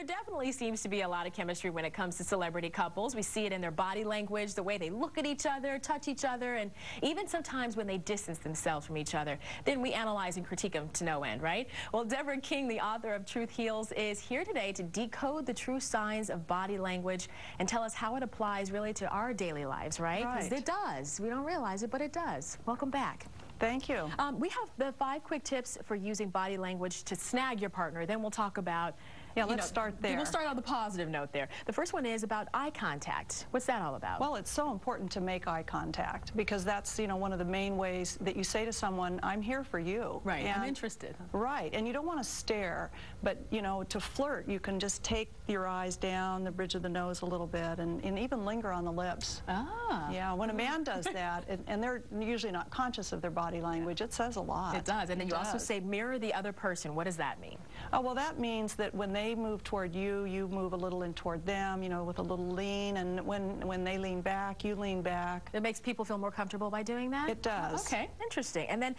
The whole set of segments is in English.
there definitely seems to be a lot of chemistry when it comes to celebrity couples. We see it in their body language, the way they look at each other, touch each other, and even sometimes when they distance themselves from each other. Then we analyze and critique them to no end, right? Well, Deborah King, the author of Truth Heals, is here today to decode the true signs of body language and tell us how it applies really to our daily lives, right? Because it does. We don't realize it, but it does. Welcome back. Thank you. We have the 5 quick tips for using body language to snag your partner. Then we'll talk about... Yeah, let's start there. We'll start on the positive note there. The first one is about eye contact. What's that all about? Well, it's so important to make eye contact because that's, one of the main ways that you say to someone, I'm here for you. Right, I'm interested. Right, and you don't want to stare, but, to flirt, you can just take your eyes down the bridge of the nose a little bit and even linger on the lips. Ah. Yeah, when a man does that, and they're usually not conscious of their body language, it says a lot. It does, and then you also say mirror the other person. What does that mean? Oh, well, that means that when they move toward you, you move a little in toward them, with a little lean, and when they lean back, you lean back. It makes people feel more comfortable by doing that? It does. Okay, interesting. And then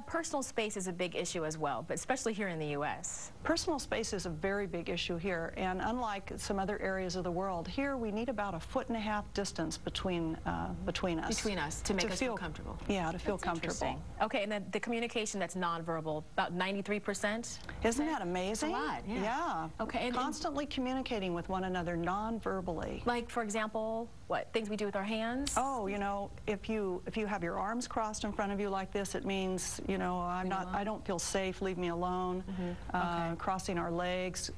personal space is a big issue as well, but especially here in the U.S. Personal space is a very big issue here, and unlike some other areas of the world, here we need about 1.5 feet distance between us. Between us to make us feel comfortable. Yeah, to feel comfortable. Okay, and then the communication that's nonverbal, about 93%? Isn't that amazing? That's a lot, yeah. Yeah. Okay. And constantly communicating with one another non-verbally. Like, for example, what? Things we do with our hands? Oh, if you have your arms crossed in front of you like this, it means, I don't feel safe, leave me alone. Okay. Crossing our legs,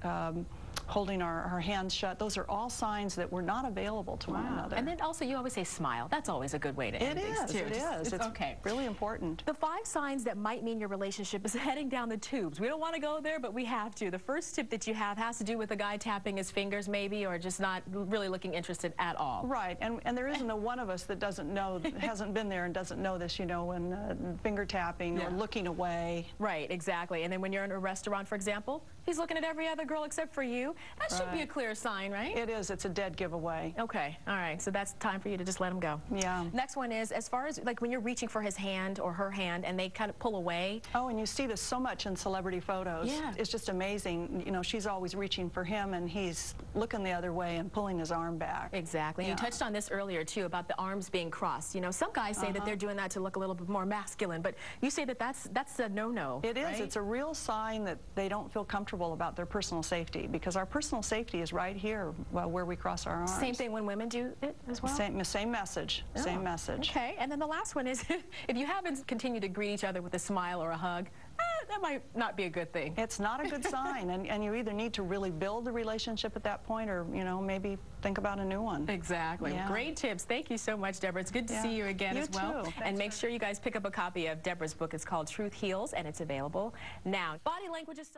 holding our hands shut. Those are all signs that we're not available to one another. And then also, you always say smile. That's always a good way to end things, too. It is. It's okay. Really important. The 5 signs that might mean your relationship is heading down the tubes. We don't want to go there, but we have to. The first tip that you have has to do with a guy tapping his fingers, maybe, or just not really looking interested at all. Right. And there isn't a one of us that doesn't know, hasn't been there and doesn't know this, when finger tapping or looking away. Right, exactly. And then when you're in a restaurant, for example, he's looking at every other girl except for you. That should be a clear sign, right? It is. It's a dead giveaway. Okay. All right. So that's time for you to just let him go. Yeah. Next one is, as far as, like, when you're reaching for his hand or her hand and they kind of pull away. Oh, and you see this so much in celebrity photos. Yeah. It's just amazing. She's always reaching for him and he's looking the other way and pulling his arm back. Exactly. Yeah. You touched on this earlier, too, about the arms being crossed. Some guys say that they're doing that to look a little bit more masculine, but you say that that's a no-no. It is. Right? It's a real sign that they don't feel comfortable about their personal safety, because our personal safety is right here where we cross our arms. Same thing when women do it as well? Same message. Oh. Same message. Okay, and then the last one is, if you haven't continued to greet each other with a smile or a hug, that might not be a good thing. It's not a good sign, and you either need to really build the relationship at that point or, maybe think about a new one. Exactly. Yeah. Great tips. Thank you so much, Deborah. It's good to see you again as well. Too. And make sure you guys pick up a copy of Deborah's book. It's called Truth Heals, and it's available now. Body language is